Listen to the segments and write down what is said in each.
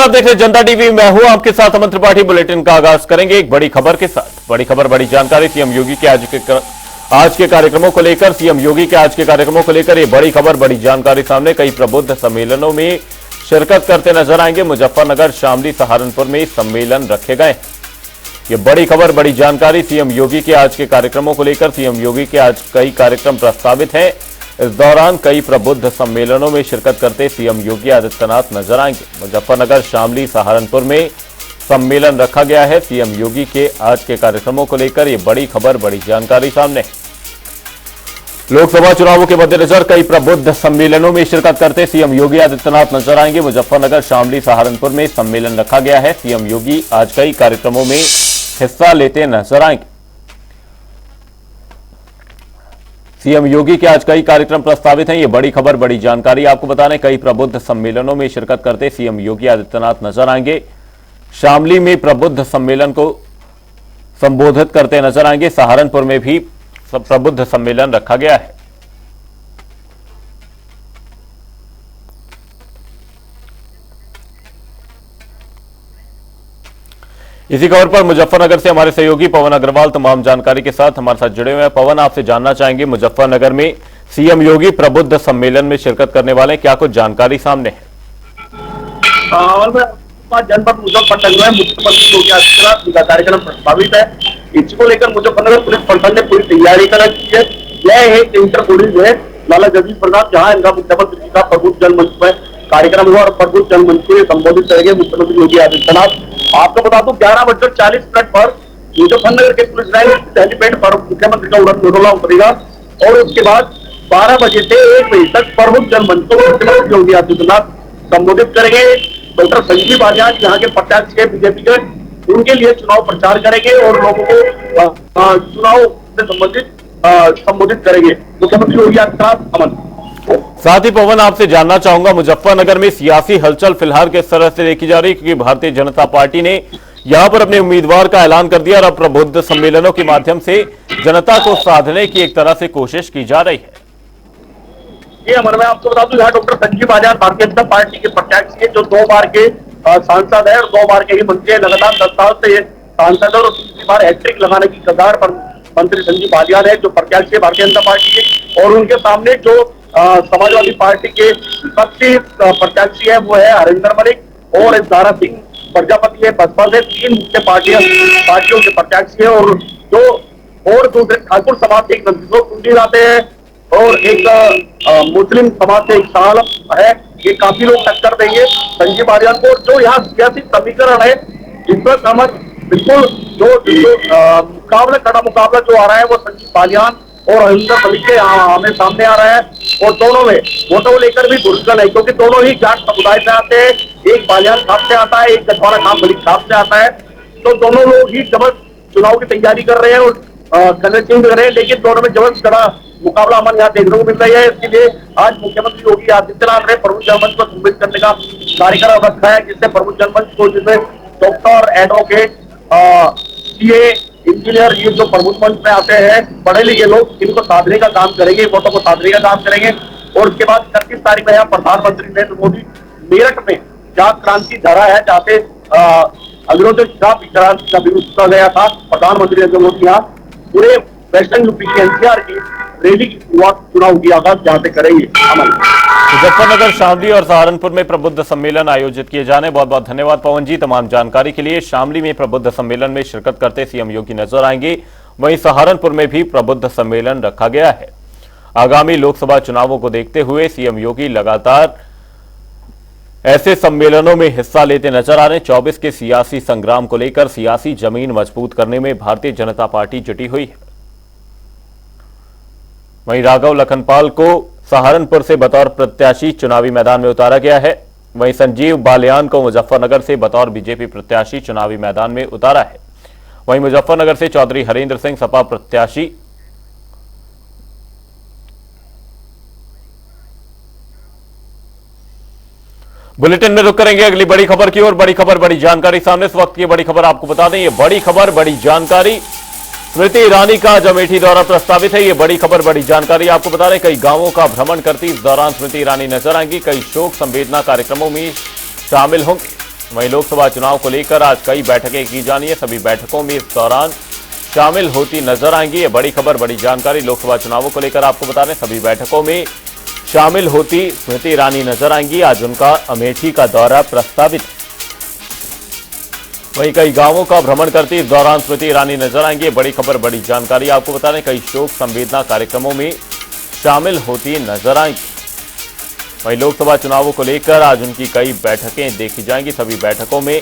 आप देख रहे जनता टीवी। मैं हूं आपके साथ अमन त्रिपाठी। बुलेटिन का आगाज करेंगे एक बड़ी खबर के साथ। बड़ी खबर, बड़ी जानकारी सीएम योगी के आज के कार्यक्रमों को लेकर। सीएम योगी के आज के कार्यक्रमों को लेकर ये बड़ी खबर, बड़ी जानकारी सामने। कई प्रबुद्ध सम्मेलनों में शिरकत करते नजर आएंगे। मुजफ्फरनगर, शामली, सहारनपुर में सम्मेलन रखे गए। ये बड़ी खबर, बड़ी जानकारी सीएम योगी के आज के कार्यक्रमों को लेकर। सीएम योगी के आज कई कार्यक्रम प्रस्तावित हैं। इस दौरान कई प्रबुद्ध सम्मेलनों में शिरकत करते सीएम योगी आदित्यनाथ नजर आएंगे। मुजफ्फरनगर, शामली, सहारनपुर में सम्मेलन रखा गया है। सीएम योगी के आज के कार्यक्रमों को लेकर ये बड़ी खबर, बड़ी जानकारी सामने। लोकसभा चुनावों के मद्देनजर कई प्रबुद्ध सम्मेलनों में शिरकत करते सीएम योगी आदित्यनाथ नजर आएंगे। मुजफ्फरनगर, शामली, सहारनपुर में सम्मेलन रखा गया है। सीएम योगी आज कई कार्यक्रमों में हिस्सा लेते नजर आएंगे। सीएम योगी के आज कई कार्यक्रम प्रस्तावित हैं। ये बड़ी खबर, बड़ी जानकारी आपको बता दें। कई प्रबुद्ध सम्मेलनों में शिरकत करते सीएम योगी आदित्यनाथ नजर आएंगे। शामली में प्रबुद्ध सम्मेलन को संबोधित करते नजर आएंगे। सहारनपुर में भी प्रबुद्ध सम्मेलन रखा गया है। इसी खबर पर मुजफ्फरनगर से हमारे सहयोगी पवन अग्रवाल तमाम जानकारी के साथ हमारे साथ जुड़े हुए हैं। पवन, आपसे जानना चाहेंगे, मुजफ्फरनगर में सीएम योगी प्रबुद्ध सम्मेलन में शिरकत करने वाले, क्या कुछ जानकारी सामने है? जनपद मुजफ्फरनगर में मुख्यमंत्री योगी आदित्यनाथ का कार्यक्रम प्रस्तावित है। इसको लेकर मुजफ्फरनगर पुलिस प्रशासन ने पूरी तैयारी कर रखी है। यह एक इंटर पुलिस है लाला जगदीश प्रसाद, जहाँ इनका मुख्यमंत्री जी का प्रबुद्ध जनमंच पर कार्यक्रम हुआ और प्रबुद्ध जनमंच को संबोधित करेंगे मुख्यमंत्री योगी आदित्यनाथ। आपको बता दूं 11:40 पर मुजफ्फरनगर के पुलिस लाइन हेलीपैड पर मुख्यमंत्री का उड़न उतरेगा और उसके बाद 12 बजे से 1 बजे तक प्रबुद्ध जनमंच को मुख्यमंत्री योगी आदित्यनाथ संबोधित करेंगे। डॉक्टर संजीव आजाद यहाँ के प्रत्याशी है बीजेपी के, उनके लिए चुनाव प्रचार करेंगे और लोगों को चुनाव से संबोधित करेंगे मुख्यमंत्री योगी आदित्यनाथ। अमन, साथ ही पवन, आपसे जानना चाहूंगा, मुजफ्फरनगर में सियासी हलचल फिलहाल किस तरह से देखी जा रही है? क्योंकि भारतीय जनता पार्टी ने यहां पर अपने उम्मीदवार का ऐलान कर दिया और अब प्रबुद्ध सम्मेलनों के माध्यम से जनता को साधने की एक तरह से कोशिश की जा रही है। ये अमर, मैं आपको बता दूं यहाँ डॉक्टर संजीव आजाद भारतीय जनता पार्टी के प्रत्याशी है, जो 2 बार के सांसद है और 2 बार के ही मंत्री है। लगातार 10 साल से सांसद और तीसरी बार हैट्रिक लगाने की कगार पर मंत्री संजीव आजाद है, जो प्रत्याशी है भारतीय जनता पार्टी के। और उनके सामने जो समाजवादी पार्टी के विपक्षी प्रत्याशी है वो है हरिंदर मलिक और दारा सिंह प्रजापति है बसपा से। 3 मुख्य पार्टियों के प्रत्याशी है और जो और दूसरे ठाकुर समाज से एक नंदकिशोर कुंडी आते हैं और एक मुस्लिम समाज से एक साल है। ये काफी लोग टक्कर देंगे संजीव आजाद को। जो यहाँ सियासी समीकरण है जिस पर अमर बिल्कुल जो मुकाबला जो आ रहा है वो संजीव बालियान और हरिंदर मलिक के हमें सामने आ रहा है और दोनों में वोटों लेकर भी घुड़कन है, क्योंकि दोनों ही जाट समुदाय से आते हैं। एक बालियान साहब से आता है, एक गठवाड़ा खान मलिक साहब से आता है। तो दोनों लोग ही जबरदस्त चुनाव की तैयारी कर रहे हैं और कनेक्टिंग कर रहे हैं, लेकिन दोनों में जबरदस्त बड़ा मुकाबला हमारे यहाँ देखने को मिल रही है। इसलिए आज मुख्यमंत्री योगी आदित्यनाथ ने प्रबुद्ध जनमंच को संबोधित करने का कार्यक्रम रखा है, जिससे प्रबुद्ध जनमंच को, जिसमें डॉक्टर, एडवोकेट, सीए, इंजीनियर, ये जो प्रबुद्ध मंच में आते हैं पढ़े लिखे लोग, इनको साधने का काम करेंगे, वोटों को साधने का काम करेंगे। और उसके बाद 31 तारीख में यहाँ प्रधानमंत्री नरेंद्र मोदी मेरठ में जहाँ क्रांति धरा है, जहाँ से अंग्रेजों के खिलाफ क्रांति का विरोध किया गया था, प्रधानमंत्री नरेंद्र मोदी यहाँ पूरे वेस्टर्न यूपी के एनसीआर की रैली की शुरुआत चुनाव की आगाज जहाँ से करेंगे। मुजफ्फरनगर, शामली और सहारनपुर में प्रबुद्ध सम्मेलन आयोजित किए जाने। बहुत बहुत धन्यवाद पवन जी तमाम जानकारी के लिए। शामली में प्रबुद्ध सम्मेलन में शिरकत करते सीएम योगी नजर आएंगे। वहीं सहारनपुर में भी प्रबुद्ध सम्मेलन रखा गया है। आगामी लोकसभा चुनावों को देखते हुए सीएम योगी लगातार ऐसे सम्मेलनों में हिस्सा लेते नजर आ रहे हैं। 24 के सियासी संग्राम को लेकर सियासी जमीन मजबूत करने में भारतीय जनता पार्टी जुटी हुई है। वहीं राघव लखनपाल को सहारनपुर से बतौर प्रत्याशी चुनावी मैदान में उतारा गया है। वहीं संजीव बालियान को मुजफ्फरनगर से बतौर बीजेपी प्रत्याशी चुनावी मैदान में उतारा है। वहीं मुजफ्फरनगर से चौधरी हरेंद्र सिंह सपा प्रत्याशी बुलेटिन में रुक करेंगे अगली बड़ी खबर की ओर। बड़ी खबर, बड़ी जानकारी सामने। इस वक्त की बड़ी खबर आपको बता दें, ये बड़ी खबर, बड़ी जानकारी। स्मृति ईरानी का आज अमेठी दौरा प्रस्तावित है। ये बड़ी खबर, बड़ी जानकारी आपको बता रहे। कई गांवों का भ्रमण करती इस दौरान स्मृति ईरानी नजर आएंगी। कई शोक संवेदना कार्यक्रमों में शामिल होंगे। वहीं लोकसभा चुनाव को लेकर आज कई बैठकें की जानी है। सभी बैठकों में इस दौरान शामिल होती नजर आएंगी। ये बड़ी खबर, बड़ी जानकारी लोकसभा चुनावों को लेकर आपको बता दें, सभी बैठकों में शामिल होती स्मृति ईरानी नजर आएंगी। आज उनका अमेठी का दौरा प्रस्तावित। वहीं कई गांवों का भ्रमण करती इस दौरान स्मृति ईरानी नजर आएंगी। बड़ी खबर, बड़ी जानकारी आपको बता दें, कई शोक संवेदना कार्यक्रमों में शामिल होती नजर आएंगी। वहीं लोकसभा चुनावों को लेकर आज उनकी कई बैठकें देखी जाएंगी। सभी बैठकों में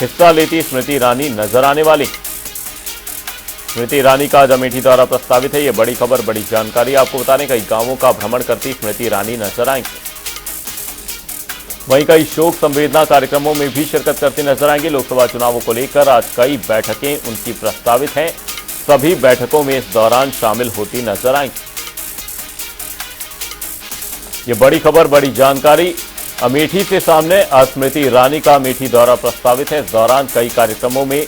हिस्सा लेती स्मृति ईरानी नजर आने वाली। स्मृति ईरानी का आज अमेठी दौरा प्रस्तावित है। यह बड़ी खबर, बड़ी जानकारी आपको बता दें, कई गांवों का भ्रमण करती स्मृति ईरानी नजर आएंगी। वहीं कई शोक संवेदना कार्यक्रमों में भी शिरकत करती नजर आएंगी। लोकसभा चुनावों को लेकर आज कई बैठकें उनकी प्रस्तावित हैं। सभी बैठकों में इस दौरान शामिल होती नजर आएंगी। ये बड़ी खबर, बड़ी जानकारी अमेठी से सामने। आज स्मृति ईरानी का अमेठी दौरा प्रस्तावित है। इस दौरान कई कार्यक्रमों में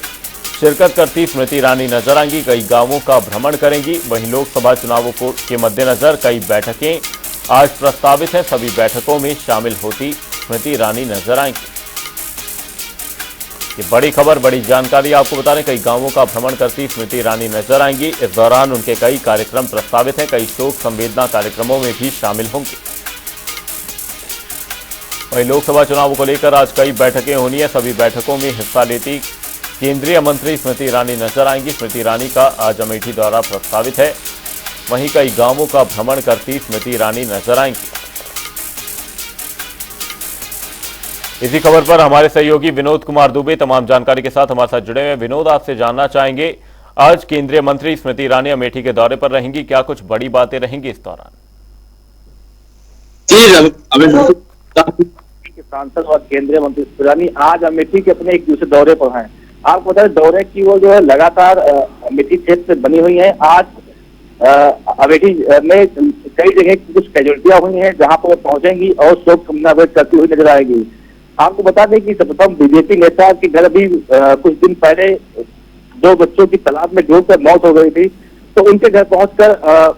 शिरकत करती स्मृति ईरानी नजर आएंगी, कई गांवों का भ्रमण करेंगी। वहीं लोकसभा चुनावों के मद्देनजर कई बैठकें आज प्रस्तावित हैं। सभी बैठकों में शामिल होती स्मृति ईरानी नजर आएंगी। ये बड़ी खबर, बड़ी जानकारी आपको बता रहे, कई गांवों का भ्रमण करती स्मृति ईरानी नजर आएंगी। इस दौरान उनके कई कार्यक्रम प्रस्तावित हैं। कई शोक संवेदना कार्यक्रमों में भी शामिल होंगे। वहीं लोकसभा चुनावों को लेकर आज कई बैठकें होनी है। सभी बैठकों में हिस्सा लेती केंद्रीय मंत्री स्मृति ईरानी नजर आएंगी। स्मृति ईरानी का आज अमेठी दौरा प्रस्तावित है। वहीं कई गांवों का भ्रमण करती स्मृति ईरानी नजर आएंगी। इसी खबर पर हमारे सहयोगी विनोद कुमार दुबे तमाम जानकारी के साथ हमारे साथ जुड़े हुए। विनोद, आपसे जानना चाहेंगे, आज केंद्रीय मंत्री स्मृति ईरानी अमेठी के दौरे पर रहेंगी, क्या कुछ बड़ी बातें रहेंगी इस दौरान? सांसद और केंद्रीय मंत्री स्मृति ईरानी आज अमेठी के अपने एक दूसरे दौरे पर हैं। आपको बता दें, दौरे की वो जो है लगातार अमेठी क्षेत्र में बनी हुई है। आज अमेठी में कई जगह कुछ कैजुअलिटियां हुई हैं, जहां पर वो पहुंचेंगी और शोक संवेदना व्यक्त करती हुई नजर आएगी। आपको बता दें कि सर्वप्रथम बीजेपी नेता के घर भी कुछ दिन पहले 2 बच्चों की तालाब में डूबकर मौत हो गई थी, तो उनके घर पहुंचकर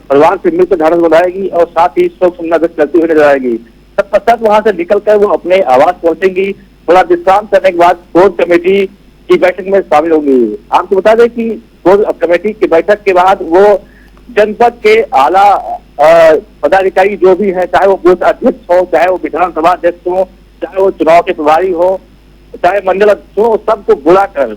परिवार से मिलकर ढांढस बंधाएगी और साथ ही शोक संवेदना व्यक्त करती हुई नजर आएगी। तत्पश्चात वहां से निकलकर वो अपने आवास पहुंचेंगी। थोड़ा विश्राम करने के बाद कोर कमेटी की बैठक में शामिल होंगी। आपको बता दें कि कोर कमेटी की बैठक के बाद वो जनपद के आला पदाधिकारी जो भी है, चाहे वो बूथ अध्यक्ष हो, चाहे वो विधानसभा अध्यक्ष हो, चाहे वो चुनाव के प्रभारी हो, चाहे मंडल अध्यक्ष हो, सबको बुलाकर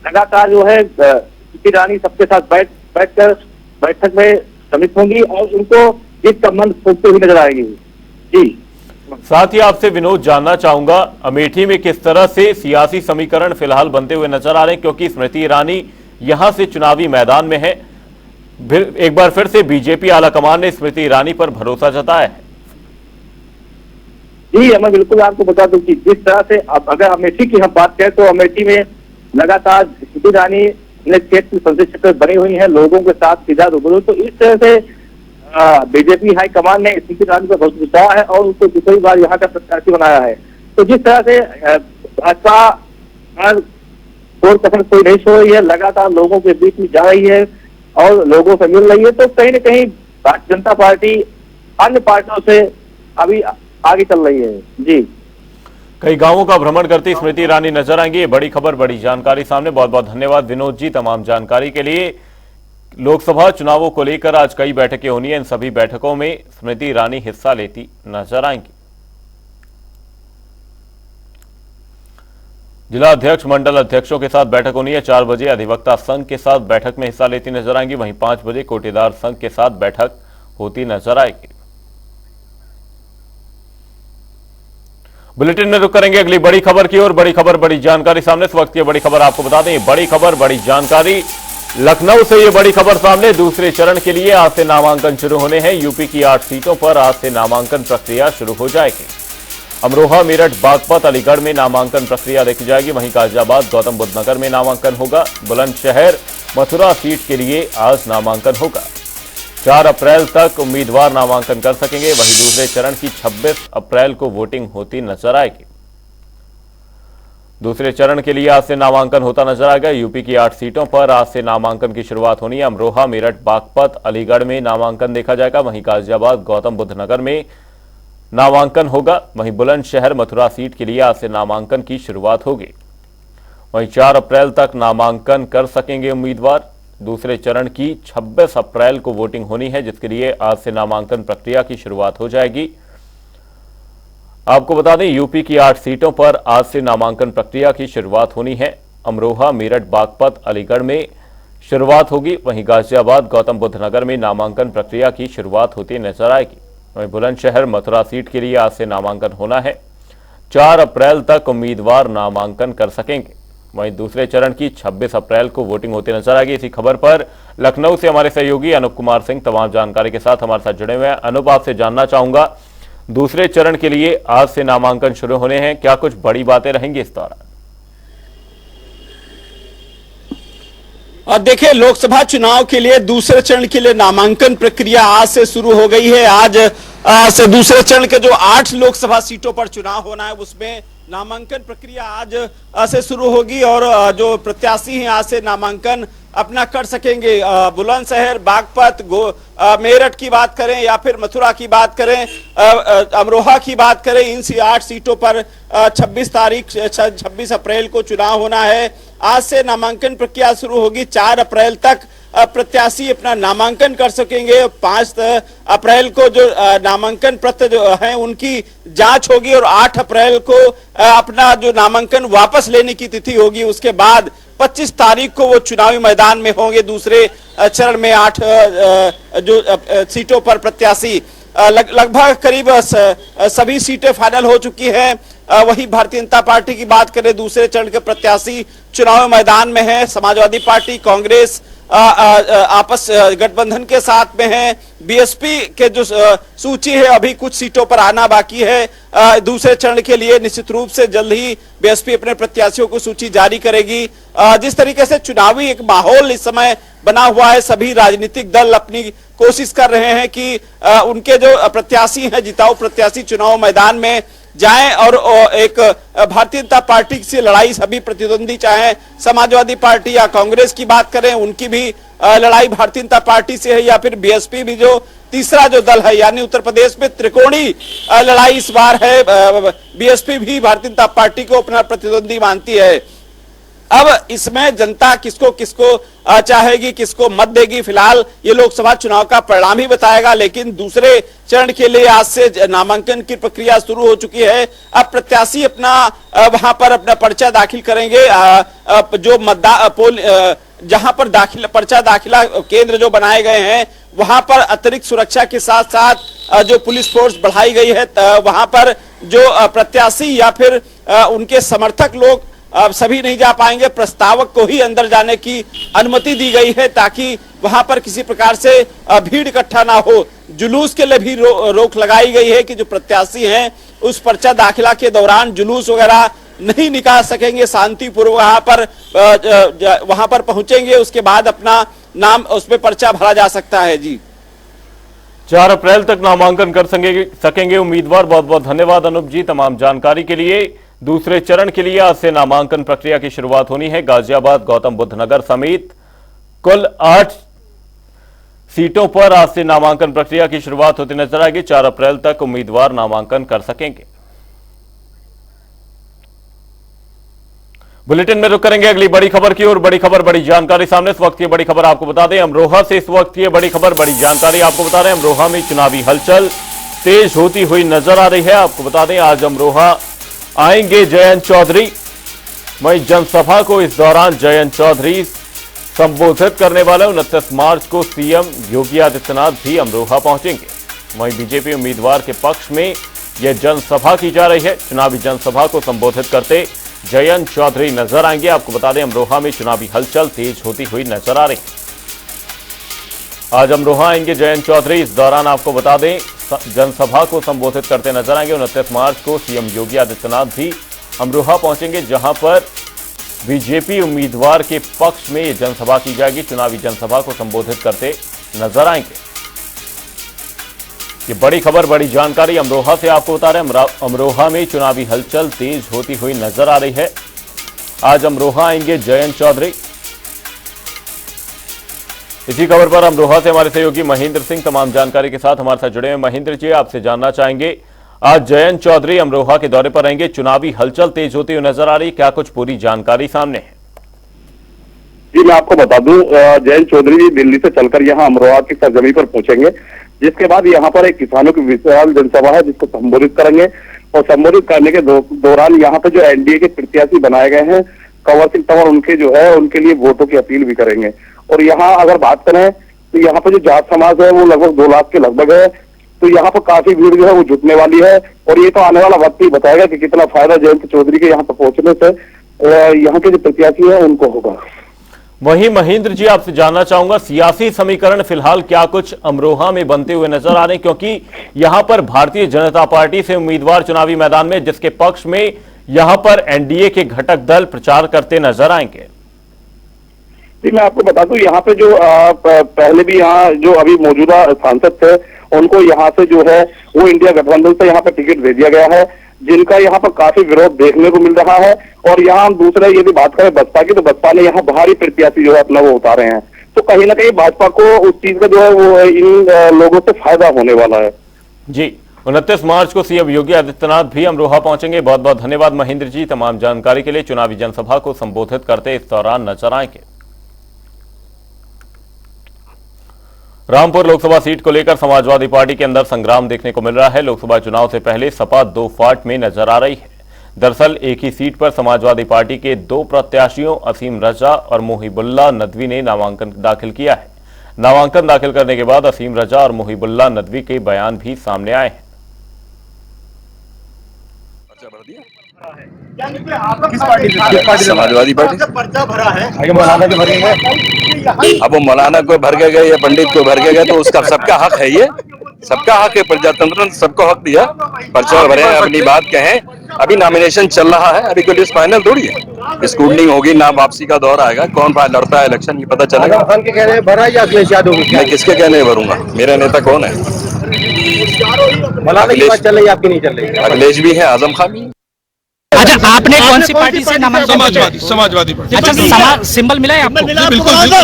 लगातार जो है स्मृति ईरानी सबके साथ बैठकर बैठक में सम्मिलित होंगी और उनको जीत का मंत्र फूंकते हुए नजर आएगी। जी, साथ ही आपसे विनोद जानना चाहूंगा, अमेठी में किस तरह से सियासी समीकरण फिलहाल बनते हुए नजर आ रहे हैं, क्योंकि स्मृति ईरानी यहां से चुनावी मैदान में है। एक बार फिर से बीजेपी आलाकमान ने स्मृति ईरानी पर भरोसा जताया है। जी, मैं बिल्कुल आपको बता दूं कि जिस तरह से अगर अमेठी की हम बात करें तो अमेठी में लगातार स्मृति ईरानी ने क्षेत्र संसदीय क्षेत्र बनी हुई है, लोगों के साथ सीधा रूबरू। तो इस तरह से बीजेपी हाईकमान ने स्मृति ईरानी पर भरोसा जताया है और उसको दूसरी बार यहाँ का प्रत्याशी बनाया है। तो जिस तरह से भाजपा कोर कसर कोई नहीं छोड़ रही है, लगातार लोगों के बीच में जा रही है और लोगों से मिल रही है, तो कहीं न कहीं भारतीय जनता पार्टी अन्य पार्टियों से अभी आगे चल रही है। जी, कई गांवों का भ्रमण करती स्मृति ईरानी नजर आएंगी। बड़ी खबर, बड़ी जानकारी सामने। बहुत बहुत धन्यवाद विनोद जी तमाम जानकारी के लिए। लोकसभा चुनावों को लेकर आज कई बैठकें होनी है। इन सभी बैठकों में स्मृति ईरानी हिस्सा लेती नजर आएंगी। जिला अध्यक्ष, मंडल अध्यक्षों के साथ बैठक होनी है। 4 बजे अधिवक्ता संघ के साथ बैठक में हिस्सा लेती नजर आएंगी। वहीं 5 बजे कोटेदार संघ के साथ बैठक होती नजर आएगी। बुलेटिन में रुक करेंगे अगली बड़ी खबर की ओर। बड़ी खबर, बड़ी जानकारी सामने। इस वक्त की बड़ी खबर आपको बता दें, बड़ी खबर, बड़ी जानकारी लखनऊ से। ये बड़ी खबर सामने, दूसरे चरण के लिए आज से नामांकन शुरू होने हैं। यूपी की 8 सीटों पर आज से नामांकन प्रक्रिया शुरू हो जाएगी। अमरोहा, मेरठ, बागपत, अलीगढ़ में नामांकन प्रक्रिया देखी जाएगी। वहीं गाजियाबाद, गौतम बुद्ध नगर में नामांकन होगा। बुलंदशहर, मथुरा सीट के लिए आज नामांकन होगा। 4 अप्रैल तक उम्मीदवार नामांकन कर सकेंगे। वहीं दूसरे चरण की 26 अप्रैल को वोटिंग होती नजर आएगी। दूसरे चरण के लिए आज से नामांकन होता नजर आएगा। यूपी की 8 सीटों पर आज से नामांकन की शुरुआत होनी है। अमरोहा, मेरठ, बागपत, अलीगढ़ में नामांकन देखा जाएगा। वहीं गाजियाबाद, गौतम बुद्ध नगर में नामांकन होगा। वहीं बुलंदशहर मथुरा सीट के लिए आज से नामांकन की शुरुआत होगी। वहीं 4 अप्रैल तक नामांकन कर सकेंगे उम्मीदवार। दूसरे चरण की 26 अप्रैल को वोटिंग होनी है, जिसके लिए आज से नामांकन प्रक्रिया की शुरुआत हो जाएगी। आपको बता दें, यूपी की 8 सीटों पर आज से नामांकन प्रक्रिया की शुरुआत होनी है। अमरोहा, मेरठ, बागपत, अलीगढ़ में शुरुआत होगी। वहीं गाजियाबाद, गौतम बुद्ध नगर में नामांकन प्रक्रिया की शुरुआत होती नजर आएगी। वहीं बुलंदशहर मथुरा सीट के लिए आज से नामांकन होना है। 4 अप्रैल तक उम्मीदवार नामांकन कर सकेंगे। वहीं दूसरे चरण की 26 अप्रैल को वोटिंग होती नजर आएगी। इसी खबर पर लखनऊ से हमारे सहयोगी अनूप कुमार सिंह तमाम जानकारी के साथ हमारे साथ जुड़े हुए हैं। अनूप, आपसे जानना चाहूंगा, दूसरे चरण के लिए आज से नामांकन शुरू होने हैं, क्या कुछ बड़ी बातें रहेंगी इस दौरान? और देखिए, लोकसभा चुनाव के लिए दूसरे चरण के लिए नामांकन प्रक्रिया आज से शुरू हो गई है। आज से दूसरे चरण के जो 8 लोकसभा सीटों पर चुनाव होना है, उसमें नामांकन प्रक्रिया आज से शुरू होगी और जो प्रत्याशी हैं आज से नामांकन अपना कर सकेंगे। बुलंदशहर, बागपत, मेरठ की बात करें या फिर मथुरा की बात करें, अमरोहा की बात करें, इन 8 सीटों पर 26 अप्रैल को चुनाव होना है। आज से नामांकन प्रक्रिया शुरू होगी। 4 अप्रैल तक प्रत्याशी अपना नामांकन कर सकेंगे। 5 अप्रैल को जो नामांकन पत्र जो है उनकी जांच होगी और 8 अप्रैल को अपना जो नामांकन वापस लेने की तिथि होगी। उसके बाद 25 तारीख को वो चुनावी मैदान में होंगे। दूसरे चरण में 8 जो सीटों पर प्रत्याशी लगभग करीब सभी सीटें फाइनल हो चुकी हैं। वही भारतीय जनता पार्टी की बात करें, दूसरे चरण के प्रत्याशी चुनाव मैदान में है। समाजवादी पार्टी, कांग्रेस आपस गठबंधन के साथ में है। बीएसपी के जो सूची है अभी कुछ सीटों पर आना बाकी है। दूसरे चरण के लिए निश्चित रूप से जल्द ही बीएसपी अपने प्रत्याशियों को सूची जारी करेगी। जिस तरीके से चुनावी एक माहौल इस समय बना हुआ है, सभी राजनीतिक दल अपनी कोशिश कर रहे हैं कि उनके जो प्रत्याशी हैं, जिताऊ प्रत्याशी चुनाव मैदान में जाएं और एक भारतीय जनता पार्टी से लड़ाई सभी प्रतिद्वंदी, चाहे समाजवादी पार्टी या कांग्रेस की बात करें, उनकी भी लड़ाई भारतीय जनता पार्टी से है या फिर बीएसपी भी जो तीसरा जो दल है, यानी उत्तर प्रदेश में त्रिकोणी लड़ाई इस बार है। बीएसपी भी भारतीय जनता पार्टी को अपना प्रतिद्वंदी मानती है। अब इसमें जनता किसको किसको चाहेगी, किसको मत देगी, फिलहाल ये लोकसभा चुनाव का परिणाम ही बताएगा। लेकिन दूसरे चरण के लिए आज से नामांकन की प्रक्रिया शुरू हो चुकी है। अब प्रत्याशी अपना वहां पर अपना पर्चा दाखिल करेंगे। जो जहां पर पर्चा दाखिला केंद्र जो बनाए गए हैं, वहां पर अतिरिक्त सुरक्षा के साथ साथ जो पुलिस फोर्स बढ़ाई गई है। वहां पर जो प्रत्याशी या फिर उनके समर्थक लोग सभी नहीं जा पाएंगे। प्रस्तावक को ही अंदर जाने की अनुमति दी गई है ताकि वहां पर किसी प्रकार से भीड़ इकट्ठा ना हो। जुलूस के लिए भी रोक लगाई गई है कि जो प्रत्याशी हैं उस पर्चा दाखिला के दौरान जुलूस वगैरह नहीं निकाल सकेंगे। शांतिपूर्वक वहां पर पहुंचेंगे, उसके बाद अपना नाम उसमें पर्चा भरा जा सकता है। जी, 4 अप्रैल तक नामांकन कर सकेंगे उम्मीदवार। बहुत बहुत धन्यवाद अनूप जी तमाम जानकारी के लिए। दूसरे चरण के लिए आज से नामांकन प्रक्रिया की शुरुआत होनी है। गाजियाबाद, गौतम बुद्ध नगर समेत कुल 8 सीटों पर आज से नामांकन प्रक्रिया की शुरुआत होती नजर आएगी। 4 अप्रैल तक उम्मीदवार नामांकन कर सकेंगे। बुलेटिन में रुक करेंगे अगली बड़ी खबर की ओर। बड़ी खबर, बड़ी जानकारी सामने। इस वक्त की बड़ी खबर आपको बता दें, अमरोहा से इस वक्त की बड़ी खबर, बड़ी जानकारी आपको बता रहे हैं। अमरोहा में चुनावी हलचल तेज होती हुई नजर आ रही है। आपको बता दें, आज अमरोहा आएंगे जयंत चौधरी। वहीं जनसभा को इस दौरान जयंत चौधरी संबोधित करने वाले। 29 मार्च को सीएम योगी आदित्यनाथ भी अमरोहा पहुंचेंगे। वहीं बीजेपी उम्मीदवार के पक्ष में यह जनसभा की जा रही है। चुनावी जनसभा को संबोधित करते जयंत चौधरी नजर आएंगे। आपको बता दें, अमरोहा में चुनावी हलचल तेज होती हुई नजर आ रही। आज अमरोहा आएंगे जयंत चौधरी। इस दौरान आपको बता दें, जनसभा को संबोधित करते नजर आएंगे। 29 मार्च को सीएम योगी आदित्यनाथ भी अमरोहा पहुंचेंगे, जहां पर बीजेपी उम्मीदवार के पक्ष में यह जनसभा की जाएगी। चुनावी जनसभा को संबोधित करते नजर आएंगे। ये बड़ी खबर, बड़ी जानकारी अमरोहा से आपको बता रहे हैं। अमरोहा में चुनावी हलचल तेज होती हुई नजर आ रही है। आज अमरोहा आएंगे जयंत चौधरी। इसी खबर पर अमरोहा से हमारे सहयोगी महेंद्र सिंह तमाम जानकारी के साथ हमारे साथ जुड़े हैं। महेंद्र जी, आपसे जानना चाहेंगे, आज जयंत चौधरी अमरोहा के दौरे पर रहेंगे। चुनावी हलचल तेज होती हुई नजर आ रही, क्या कुछ पूरी जानकारी सामने है? जी मैं आपको बता दूं, जयंत चौधरी जी दिल्ली से चलकर यहाँ अमरोहा की सरजमी पर पहुंचेंगे, जिसके बाद यहाँ पर एक किसानों की विशाल जनसभा है जिसको संबोधित करेंगे। और संबोधित करने के दौरान यहाँ पे जो एनडीए के प्रत्याशी बनाए गए हैं कंवर सिंह तंवर, उनके जो है उनके लिए वोटों की अपील भी करेंगे। और यहाँ अगर बात करें तो यहाँ पे जो जाट समाज है वो लगभग 2 लाख के लगभग है, तो यहाँ पर काफी भीड़ जो है वो जुटने वाली है। और ये तो आने वाला वक्त ही बताएगा कि कितना फायदा जयंत चौधरी के यहाँ पर पहुंचने से यहाँ के जो प्रत्याशी है उनको होगा। वहीं महेंद्र जी, आपसे जानना चाहूंगा, सियासी समीकरण फिलहाल क्या कुछ अमरोहा में बनते हुए नजर आ रहे हैं, क्योंकि यहां पर भारतीय जनता पार्टी से उम्मीदवार चुनावी मैदान में, जिसके पक्ष में यहां पर एनडीए के घटक दल प्रचार करते नजर आएंगे। जी मैं आपको बता दूं, यहाँ पे जो पहले भी यहाँ जो अभी मौजूदा सांसद थे उनको यहाँ से जो है वो इंडिया गठबंधन से यहाँ पे टिकट दे दिया गया है, जिनका यहाँ पर काफी विरोध देखने को मिल रहा है। और यहाँ हम दूसरा यदि बात करें बसपा की, तो बसपा ने यहाँ भारी प्रत्याशी जो है अपना वो उतारे हैं, तो कहीं ना कहीं भाजपा को उस चीज का जो है वो इन लोगों से फायदा होने वाला है। जी, 29 मार्च को सीएम योगी आदित्यनाथ भी अमरोहा पहुंचेंगे। बहुत बहुत धन्यवाद महेंद्र जी, तमाम जानकारी के लिए। चुनावी जनसभा को संबोधित करते इस दौरान नजर आएंगे। रामपुर लोकसभा सीट को लेकर समाजवादी पार्टी के अंदर संग्राम देखने को मिल रहा है। लोकसभा चुनाव से पहले सपा 2 फाट में नजर आ रही है। दरअसल एक ही सीट पर समाजवादी पार्टी के 2 प्रत्याशियों असीम रजा और मुहिबुल्लाह नदवी ने नामांकन दाखिल किया है। नामांकन दाखिल करने के बाद असीम रजा और मुहिबुल्लाह नदवी के बयान भी सामने आए हैं। किस पार्टी? समाजवादी पार्टी पर्चा भरा है। मौलाना को भरेंगे, अब वो मौलाना को भर के गए या पंडित को भर के गए तो उसका सबका हक है, ये सबका हक है, प्रजातंत्र ने सबको हक दिया, पर्चा भरे, अपनी बात कहें। अभी नॉमिनेशन चल रहा है, अभी कोई लिस्ट फाइनल थोड़ी है, स्क्रूटनिंग होगी, नाम वापसी का दौर आएगा, कौन लड़ता है इलेक्शन ये पता चलेगा। के कहने भरा या अखिलेश यादव? मैं किसके कहने भरूंगा, मेरा नेता कौन है? मौलाना की बात चल रही है, आपकी नहीं चल रही? अखिलेश भी है, आजम खान भी। अच्छा, आपने कौन सी पार्टी से नामांकन? समाजवादी पार्टी। अच्छा, सिंबल मिला है आपको?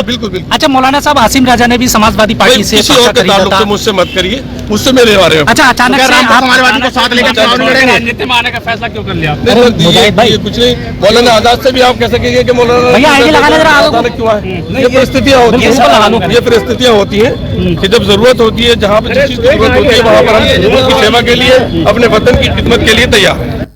बिल्कुल। अच्छा, मौलाना साहब, आसिम राजा ने भी समाजवादी पार्टी से किसी और के ताल्लुक से मुझसे मत करिए, मुझसे मेरे बारे में। अच्छा, अचानक से आप समाजवादी को साथ लेकर चुनाव लड़ेंगे? राजनीति में आने का फैसला क्यों कर लिया? ये कुछ नहीं, मौलाना आजाद से भी आप कह सकेंगे कि मौलाना भैया आगे लगाना जरा आगे क्यों है? ये परिस्थितियाँ होती हैं, ये परिस्थितियाँ होती हैं कि जब जरूरत होती है, जहाँ पर जिस चीज की जरूरत होती है वहाँ पर हम लोगों की सेवा के लिए, अपने वतन की खिदमत के लिए तैयार है।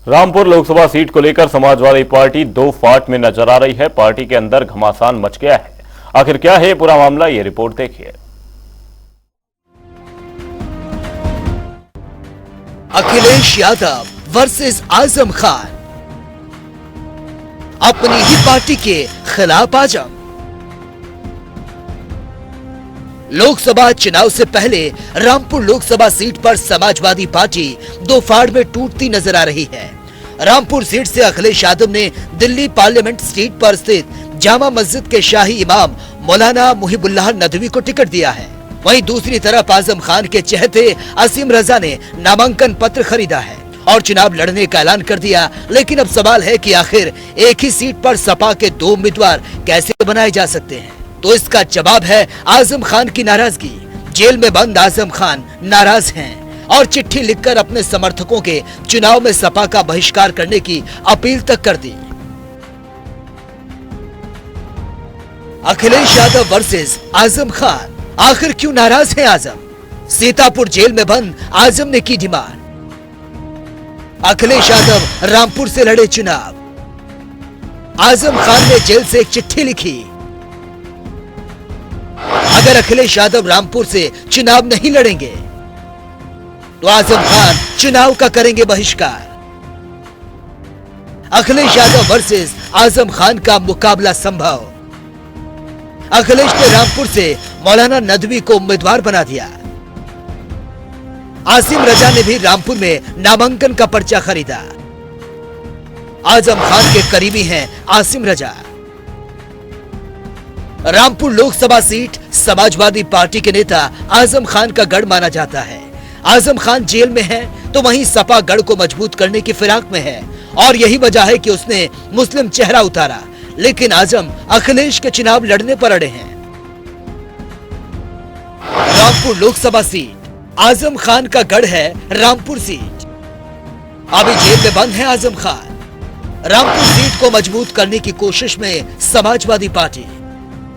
रामपुर लोकसभा सीट को लेकर समाजवादी पार्टी 2 फाट में नजर आ रही है। पार्टी के अंदर घमासान मच गया है। आखिर क्या है पूरा मामला, ये रिपोर्ट देखिए। अखिलेश यादव वर्सेस आजम खान, अपनी ही पार्टी के खिलाफ आजम। लोकसभा चुनाव से पहले रामपुर लोकसभा सीट पर समाजवादी पार्टी 2 फाड़ में टूटती नजर आ रही है। रामपुर सीट से अखिलेश यादव ने दिल्ली पार्लियामेंट स्ट्रीट पर स्थित जामा मस्जिद के शाही इमाम मौलाना मुहिबुल्लाह नदवी को टिकट दिया है। वहीं दूसरी तरफ आजम खान के चहेते असीम रजा ने नामांकन पत्र खरीदा है और चुनाव लड़ने का ऐलान कर दिया। लेकिन अब सवाल है कि आखिर एक ही सीट पर सपा के 2 उम्मीदवार कैसे बनाए जा सकते हैं? तो इसका जवाब है आजम खान की नाराजगी। जेल में बंद आजम खान नाराज हैं और चिट्ठी लिखकर अपने समर्थकों के चुनाव में सपा का बहिष्कार करने की अपील तक कर दी। अखिलेश यादव वर्सेस आजम खान, आखिर क्यों नाराज है आजम? सीतापुर जेल में बंद आजम ने की डिमांड। अखिलेश यादव रामपुर से लड़े चुनाव, आजम खान ने जेल से एक चिट्ठी लिखी। अगर अखिलेश यादव रामपुर से चुनाव नहीं लड़ेंगे तो आजम खान चुनाव का करेंगे बहिष्कार। अखिलेश यादव वर्सेस आजम खान का मुकाबला संभव। अखिलेश ने रामपुर से मौलाना नदवी को उम्मीदवार बना दिया। आसिम रजा ने भी रामपुर में नामांकन का पर्चा खरीदा। आजम खान के करीबी हैं आसिम रजा। रामपुर लोकसभा सीट समाजवादी पार्टी के नेता आजम खान का गढ़ माना जाता है। आजम खान जेल में है तो वहीं सपा गढ़ को मजबूत करने की फिराक में है और यही वजह है कि उसने मुस्लिम चेहरा उतारा। लेकिन आजम अखिलेश के चुनाव लड़ने पर अड़े हैं। रामपुर लोकसभा सीट आजम खान का गढ़ है रामपुर सीट। अभी जेल में बंद है आजम खान। रामपुर सीट को मजबूत करने की कोशिश में समाजवादी पार्टी,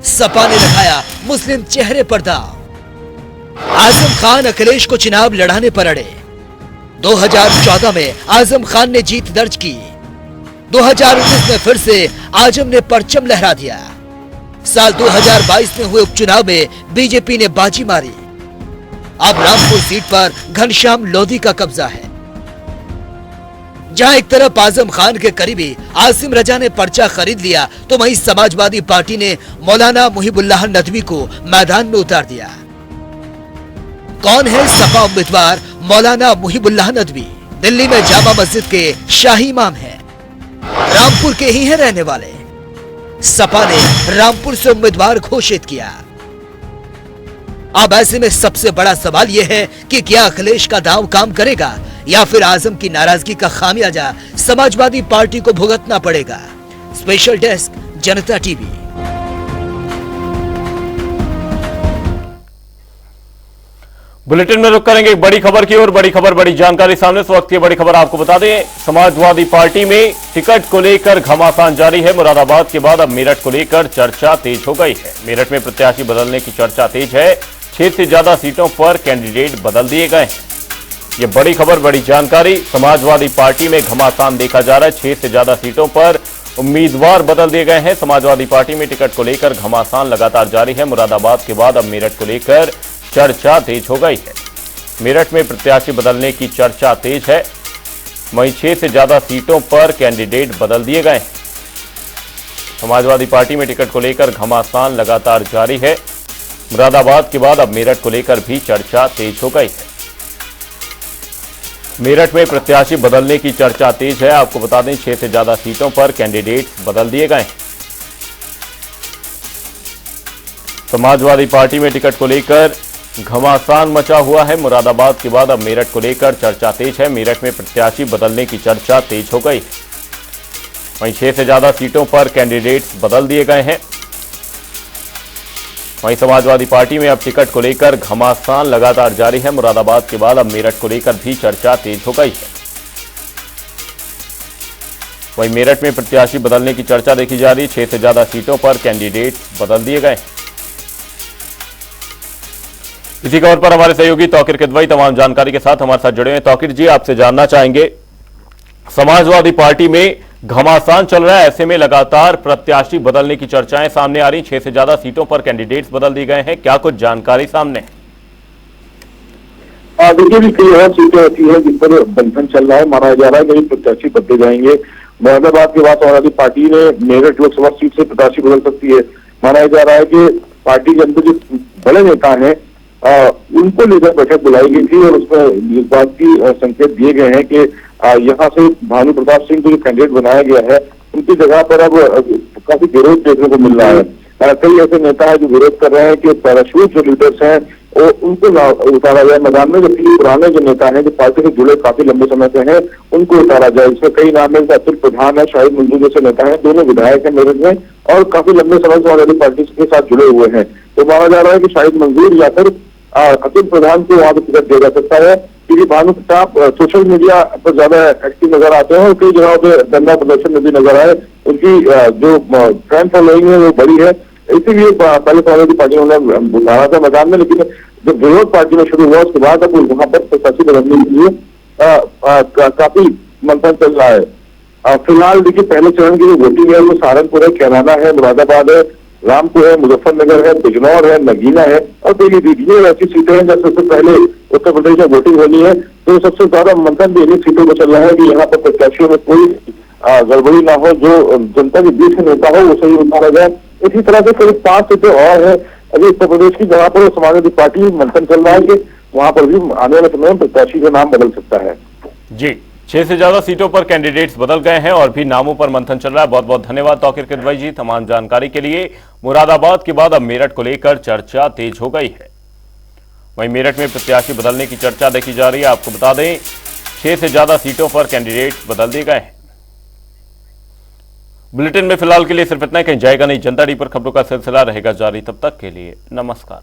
सपा ने लगाया मुस्लिम चेहरे पर दांव। आजम खान अखिलेश को चुनाव लड़ाने पर अड़े। 2014 में आजम खान ने जीत दर्ज की। 2019 में फिर से आजम ने परचम लहरा दिया। साल 2022 में हुए उपचुनाव में बीजेपी ने बाजी मारी। अब रामपुर सीट पर घनश्याम लोधी का कब्जा है। जहां एक तरफ आजम खान के करीबी आसिम रजा ने पर्चा खरीद लिया, तो वहीं समाजवादी पार्टी ने मौलाना मुहिबुल्लाह नदवी को मैदान में उतार दिया। कौन है सपा उम्मीदवार मौलाना मुहिबुल्लाह नदवी? दिल्ली में जामा मस्जिद के शाही इमाम हैं, रामपुर के ही हैं रहने वाले। सपा ने रामपुर से उम्मीदवार घोषित किया। अब ऐसे में सबसे बड़ा सवाल यह है कि क्या अखिलेश का दांव काम करेगा या फिर आजम की नाराजगी का खामियाजा समाजवादी पार्टी को भुगतना पड़ेगा। स्पेशल डेस्क, जनता टीवी। बुलेटिन में रुक करेंगे एक बड़ी खबर की ओर। बड़ी खबर, बड़ी जानकारी सामने। इस वक्त की बड़ी खबर आपको बता दें, समाजवादी पार्टी में टिकट को लेकर घमासान जारी है। मुरादाबाद के बाद अब मेरठ को लेकर चर्चा तेज हो गई है। मेरठ में प्रत्याशी बदलने की चर्चा तेज है। 6 से ज्यादा सीटों पर कैंडिडेट बदल दिए गए हैं। ये बड़ी खबर, बड़ी जानकारी। समाजवादी पार्टी में घमासान देखा जा रहा है। 6 से ज्यादा सीटों पर उम्मीदवार बदल दिए गए हैं। समाजवादी पार्टी में टिकट को लेकर घमासान लगातार जारी है। मुरादाबाद के बाद अब मेरठ को लेकर चर्चा तेज हो गई है। मेरठ में प्रत्याशी बदलने की चर्चा तेज है। वहीं 6 से ज्यादा सीटों पर कैंडिडेट बदल दिए गए हैं। समाजवादी पार्टी में टिकट को लेकर घमासान लगातार जारी है। मुरादाबाद के बाद अब मेरठ को लेकर भी चर्चा तेज हो गई है। मेरठ में प्रत्याशी बदलने की चर्चा तेज है। आपको बता दें, 6 से ज्यादा सीटों पर कैंडिडेट बदल दिए गए हैं। समाजवादी पार्टी में टिकट को लेकर घमासान मचा हुआ है। मुरादाबाद के बाद अब मेरठ को लेकर चर्चा तेज है। मेरठ में प्रत्याशी बदलने की चर्चा तेज हो गई है। वहीं 6 से ज्यादा सीटों पर कैंडिडेट्स बदल दिए गए हैं। वहीं समाजवादी पार्टी में अब टिकट को लेकर घमासान लगातार जारी है। मुरादाबाद के बाद अब मेरठ को लेकर भी चर्चा तेज हो गई है। वहीं मेरठ में प्रत्याशी बदलने की चर्चा देखी जा रही है। 6 से ज्यादा सीटों पर कैंडिडेट्स बदल दिए गए। इसी खबर पर हमारे सहयोगी तौकीर किदवई तमाम जानकारी के साथ हमारे साथ जुड़े हैं। तौकीर जी, आपसे जानना चाहेंगे, समाजवादी पार्टी में घमासान चल रहा है, ऐसे में लगातार प्रत्याशी बदलने की चर्चाएं सामने आ रही। 6 से ज्यादा सीटों पर कैंडिडेट्स बदल दिए गए हैं, क्या कुछ जानकारी सामने है? देखिए, भी कई और सीटें होती है जिस पर बंधन चल रहा है। माना जा रहा है कि प्रत्याशी बदले जाएंगे। मुरादाबाद के बाद समाजवादी पार्टी ने मेरठ लोकसभा सीट से प्रत्याशी बदल सकती है। माना जा रहा है कि पार्टी के अंदर जो बड़े नेता हैं उनको लेकर बैठक बुलाई गई थी और उसमें इस बात की संकेत दिए गए हैं कि यहाँ से भानु प्रताप सिंह को जो कैंडिडेट बनाया गया है, उनकी जगह पर अब काफी विरोध देखने को मिल रहा है। कई ऐसे नेता हैं जो विरोध कर रहे हैं कि पैराशूट जो लीडर्स हैं वो उनको उतारा जाए मैदान में, जबकि पुराने जो नेता हैं जो पार्टी से जुड़े काफी लंबे समय से हैं उनको उतारा जाए। इसमें कई नाम है, अतुल प्रधान है, शाहिद मंजूर जैसे नेता हैं, दोनों विधायक हैं मेरठ में और काफी लंबे समय से समाजवादी पार्टी के साथ जुड़े हुए हैं। तो माना जा रहा है कि शाहिद मंजूर या फिर अतुल प्रधान को वहां पर टिकट दिया जा सकता है, क्योंकि भानु प्रताप सोशल मीडिया पर ज्यादा एक्टिव नजर आते हैं और कई जगहों पर दंगा प्रदर्शन में भी नजर आए। उनकी जो फैन फॉलोइंग है वो बड़ी है, इसीलिए पहले समाजवादी पार्टी ने बुलाया था मैदान में, लेकिन जब विरोध पार्टी में शुरू हुआ उसके बाद अब वहां पर प्रत्याशी बदलने के लिए काफी मंथन चल रहा है। फिलहाल देखिए, पहले चरण की जो वोटिंग है वो सहारनपुर है, कैराना है, मुरादाबाद है, रामपुर है, मुजफ्फरनगर है, बिजनौर है, नगीना है और ये ऐसी सीटें हैं जब सबसे पहले उत्तर प्रदेश में वोटिंग होनी है। तो सबसे ज्यादा मंथन भी इन्हीं सीटों को चल रहा है कि यहाँ पर प्रत्याशियों में कोई गड़बड़ी ना हो, जो जनता के बीच में नेता हो वो सही उतारा जाए। इसी तरह से करीब 5 सीटें और है अभी उत्तर प्रदेश की, जहाँ पर समाजवादी पार्टी मंथन चल रहा है कि वहां पर भी आने वाले समय में प्रत्याशी का नाम बदल सकता है। जी, 6 से ज्यादा सीटों पर कैंडिडेट्स बदल गए हैं और भी नामों पर मंथन चल रहा है। बहुत बहुत धन्यवाद तौकीर किदवई जी तमाम जानकारी के लिए। मुरादाबाद के बाद अब मेरठ को लेकर चर्चा तेज हो गई है। वहीं मेरठ में प्रत्याशी बदलने की चर्चा देखी जा रही है। आपको बता दें, 6 से ज्यादा सीटों पर कैंडिडेट्स बदल दिए गए हैं। बुलेटिन में फिलहाल के लिए सिर्फ इतना ही, कहीं जाएगा नहीं। जनता टी पर खबरों का सिलसिला रहेगा जारी, तब तक के लिए नमस्कार।